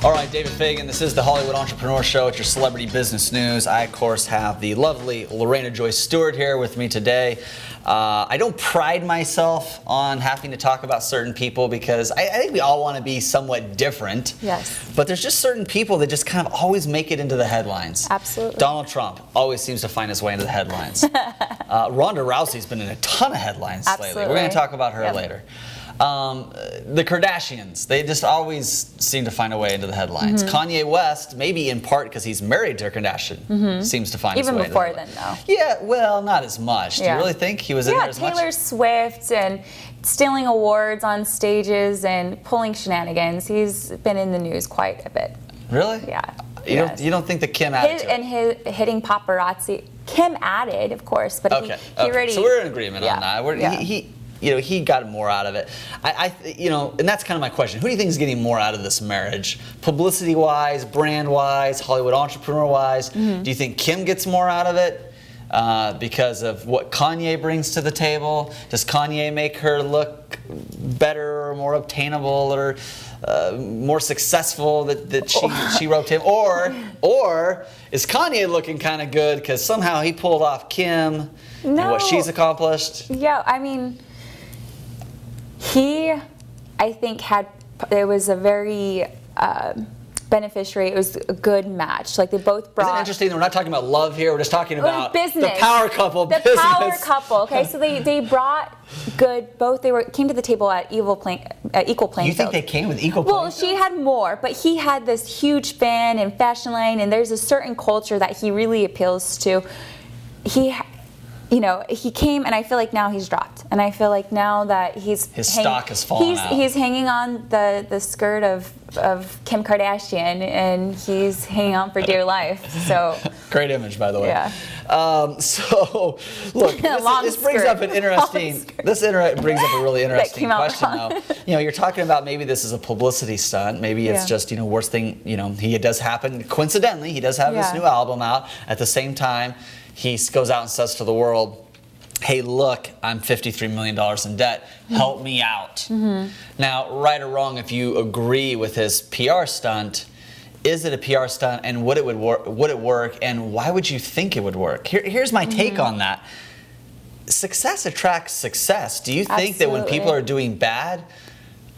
All right, David Fagan, this is the Hollywood Entrepreneur Show. It's your celebrity business news. I, of course, have the lovely Lorena Joy Stewart here with me today. I don't pride myself on having to talk about certain people because I think we all want to be somewhat different. Yes. But there's just certain people that just kind of always make it into the headlines. Absolutely. Donald Trump always seems to find his way into the headlines. Ronda Rousey's been in a ton of headlines lately. We're going to talk about her later. The Kardashians, they just always seem to find a way into the headlines. Kanye West, maybe in part because he's married to a Kardashian, seems to find his way into the headlines. Even before then, though. Yeah, well, not as much. Do you really think he was in there as much? Taylor Swift and stealing awards on stages and pulling shenanigans. He's been in the news quite a bit. Really? Yeah. You don't think that Kim added to it? And hitting paparazzi. Kim added, of course, but he already... So we're in agreement on that. He got more out of it. And that's kind of my question. Who do you think is getting more out of this marriage? Publicity-wise, brand-wise, Hollywood entrepreneur-wise? Do you think Kim gets more out of it because of what Kanye brings to the table? Does Kanye make her look better or more obtainable or more successful that she wrote him? Or is Kanye looking kind of good because somehow he pulled off Kim and what she's accomplished? Yeah, I mean... I think there was a very beneficiary. It was a good match. Like they both brought. Isn't it interesting that we're not talking about love here? We're just talking about business. The power couple. The business. Power couple. Okay, so they brought good. Both came to the table at equal playing field. You think they came with equal playing Well, she had more, but he had this huge fan in fashion line, and there's a certain culture that he really appeals to. He came, and I feel like now he's dropped. And I feel like now that his stock has fallen out. He's hanging on the skirt of Kim Kardashian, and he's hanging on for dear life. So great image, by the way. Yeah. So look, this brings up an interesting. Brings up a really interesting question. Though, you're talking about maybe this is a publicity stunt. Maybe it's just worst thing. He does happen coincidentally. He does have this new album out at the same time. He goes out and says to the world, hey, look, I'm $53 million in debt. Help me out. Now, right or wrong, if you agree with his PR stunt, is it a PR stunt, and would it work, and why would you think it would work? Here's my take on that. Success attracts success. Do you think that when people are doing bad,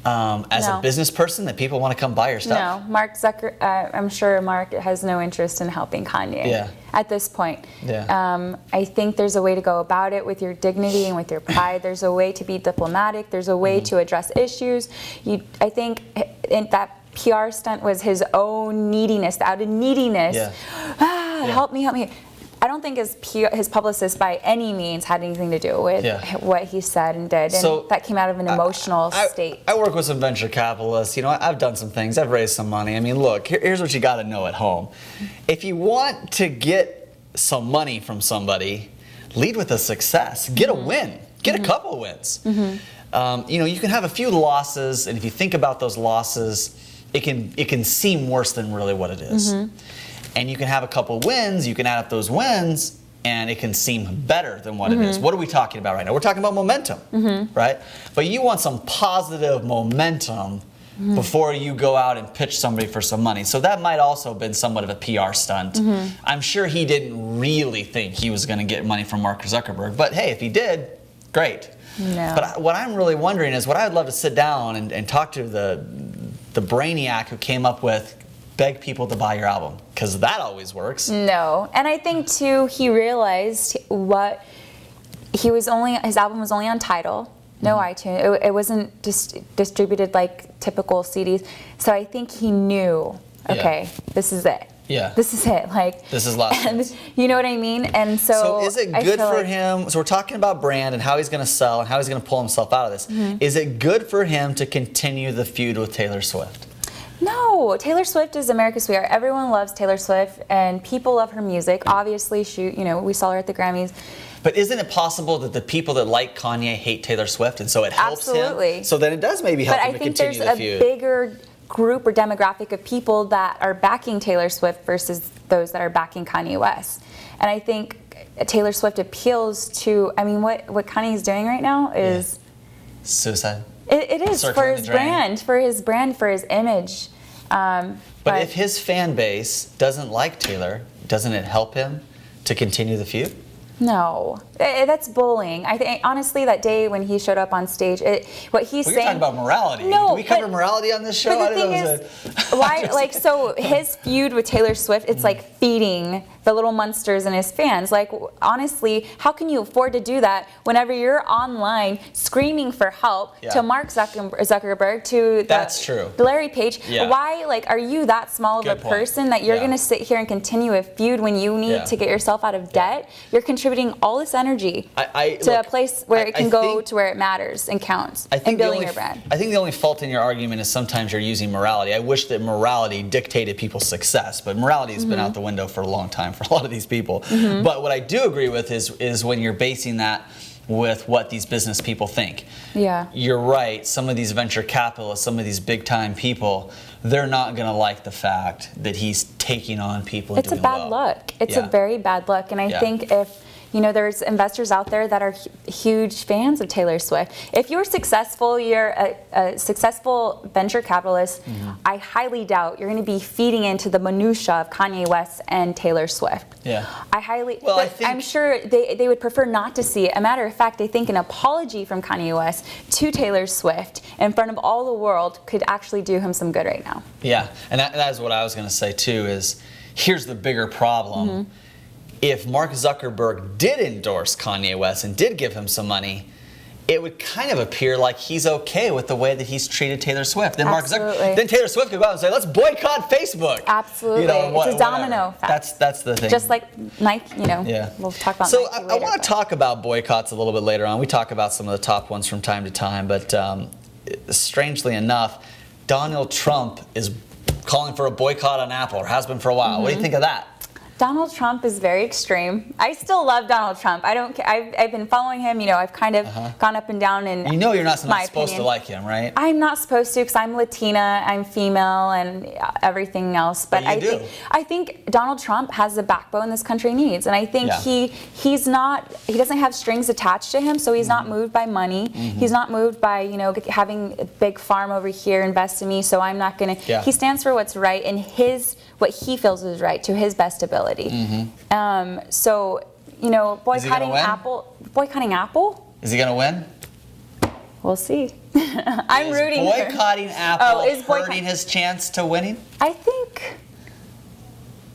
as a business person, that people want to come buy your stuff? No, Mark Zuckerberg. I'm sure Mark has no interest in helping Kanye at this point. I think there's a way to go about it with your dignity and with your pride. There's a way to be diplomatic. There's a way to address issues. I think that PR stunt was his own neediness, out of neediness. Help me. I don't think his publicist by any means had anything to do with what he said and did, and that came out of an emotional state. I work with some venture capitalists. I've done some things. I've raised some money. I mean, look, here's what you got to know at home. If you want to get some money from somebody, lead with a success. Get a win. Get a couple of wins. You can have a few losses, and if you think about those losses, it can seem worse than really what it is. And you can have a couple wins, you can add up those wins, and it can seem better than what it is. What are we talking about right now? We're talking about momentum, right? But you want some positive momentum before you go out and pitch somebody for some money. So that might also have been somewhat of a PR stunt. I'm sure he didn't really think he was going to get money from Mark Zuckerberg. But hey, if he did, great. No. But what I'm really wondering is, what I'd love to sit down and talk to the brainiac who came up with beg people to buy your album, because that always works. No, and I think too he realized his album was only on Tidal, no iTunes. It wasn't just distributed like typical CDs. So I think he knew, okay, this is it. This is it. Like, this is last. And you know what I mean? And so is it good for him? So we're talking about brand and how he's going to sell and how he's going to pull himself out of this. Is it good for him to continue the feud with Taylor Swift? No, Taylor Swift is America's sweetheart. Everyone loves Taylor Swift, and people love her music. Obviously, we saw her at the Grammys. But isn't it possible that the people that like Kanye hate Taylor Swift, and so it helps him? So then it does maybe help him to continue the feud. But I think there's a bigger group or demographic of people that are backing Taylor Swift versus those that are backing Kanye West. And I think Taylor Swift appeals to, what Kanye is doing right now is... Suicide. It is for his brand, for his image. But if his fan base doesn't like Taylor, doesn't it help him to continue the feud? No, that's bullying. I think honestly, that day when he showed up on stage, what he's saying. You're talking about morality. No, do we cover morality on this show? But the thing is, why? Like, so his feud with Taylor Swift, it's like feeding the little monsters and his fans. Like, honestly, how can you afford to do that whenever you're online screaming for help to Mark Zuckerberg, to that's true. Larry Page? Yeah. Why? Like, are you that small of a person that you're going to sit here and continue a feud when you need to get yourself out of debt? You're contributing all this energy to a place where it can go to where it matters and counts and building your brand. I think the only fault in your argument is sometimes you're using morality. I wish that morality dictated people's success, but morality has been out the window for a long time for a lot of these people. But what I do agree with is when you're basing that with what these business people think. Yeah. You're right. Some of these venture capitalists, some of these big time people, they're not going to like the fact that he's taking on people and doing well. It's a bad look. It's a very bad look. And I think if there's investors out there that are huge fans of Taylor Swift. If you're successful, you're a successful venture capitalist, I highly doubt you're going to be feeding into the minutia of Kanye West and Taylor Swift. Yeah. I'm sure they would prefer not to see it. A matter of fact, I think an apology from Kanye West to Taylor Swift in front of all the world could actually do him some good right now. Yeah, and that is what I was going to say too, is here's the bigger problem. If Mark Zuckerberg did endorse Kanye West and did give him some money, it would kind of appear like he's okay with the way that he's treated Taylor Swift. Then then Taylor Swift could go out and say, "Let's boycott Facebook." Absolutely, it's a domino effect. That's the thing. Just like Nike, we'll talk about. So Nike I want to talk about boycotts a little bit later on. We talk about some of the top ones from time to time, but strangely enough, Donald Trump is calling for a boycott on Apple, or has been for a while. What do you think of that? Donald Trump is very extreme. I still love Donald Trump. I don't. I've been following him. I've kind of gone up and down in. You're not supposed to like him, right? I'm not supposed to because I'm Latina, I'm female, and everything else. But I think Donald Trump has the backbone this country needs, and I think he doesn't have strings attached to him, so he's not moved by money. He's not moved by having a big farm over here invest in me. So I'm not gonna. He stands for what's right and what he feels is right to his best ability. So, boycotting Apple. Boycotting Apple? Is he going to win? We'll see. I'm rooting. Boycotting Apple hurting his chance to winning? I think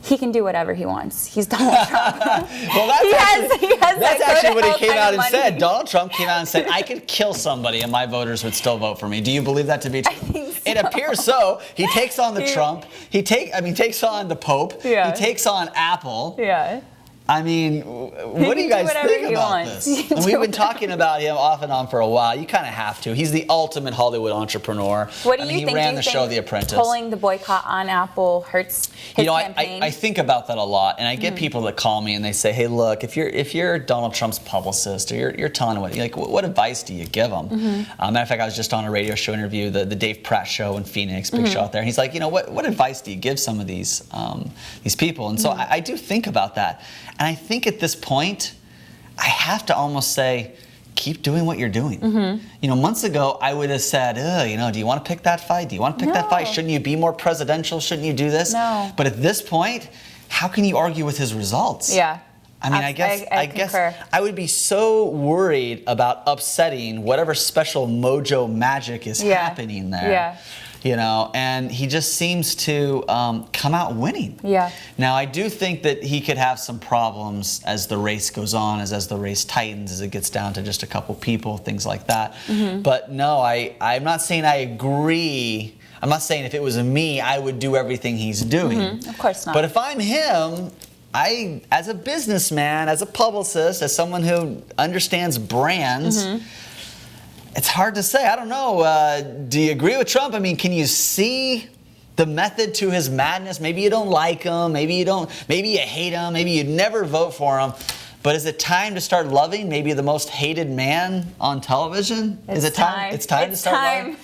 he can do whatever he wants. He's Donald Trump. Well, that's actually what he came out and said. Donald Trump came out and said, "I could kill somebody and my voters would still vote for me." Do you believe that to be true? I think so. It appears so. He takes on the Trump. He takes on the Pope. Yeah. He takes on Apple. Yeah. I mean, what do you guys think about this? And we've been talking about him off and on for a while. You kind of have to. He's the ultimate Hollywood entrepreneur. What do you think? He ran the show The Apprentice. Pulling the boycott on Apple hurts his campaign? I think about that a lot, and I get people that call me and they say, "Hey, look, if you're Donald Trump's publicist, or you're telling him what advice do you give him?" Matter of fact, I was just on a radio show interview, the Dave Pratt show in Phoenix, big show out there, and he's like, what advice do you give some of these people? And so I do think about that. And I think at this point, I have to almost say, keep doing what you're doing. Months ago, I would have said, do you want to pick that fight? Do you want to pick that fight? Shouldn't you be more presidential? Shouldn't you do this? No. But at this point, how can you argue with his results? Yeah. I mean, I guess I would be so worried about upsetting whatever special mojo magic is happening there. Yeah. And he just seems to come out winning. Yeah. Now, I do think that he could have some problems as the race goes on, as the race tightens, as it gets down to just a couple people, things like that. But no, I'm not saying I agree. I'm not saying if it was me, I would do everything he's doing. Of course not. But if I'm him, as a businessman, as a publicist, as someone who understands brands, it's hard to say. I don't know. Do you agree with Trump? I mean, can you see the method to his madness? Maybe you don't like him. Maybe you don't. Maybe you hate him. Maybe you'd never vote for him. But is it time to start loving maybe the most hated man on television? Is it time? It's time to start loving?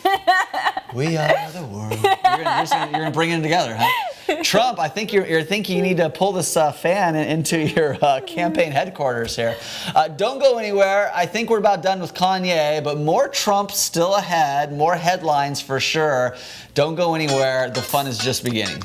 We are the world. You're gonna bring it together, huh? Trump, I think you're thinking you need to pull this fan into your campaign headquarters here. Don't go anywhere. I think we're about done with Kanye, but more Trump still ahead, more headlines for sure. Don't go anywhere. The fun is just beginning.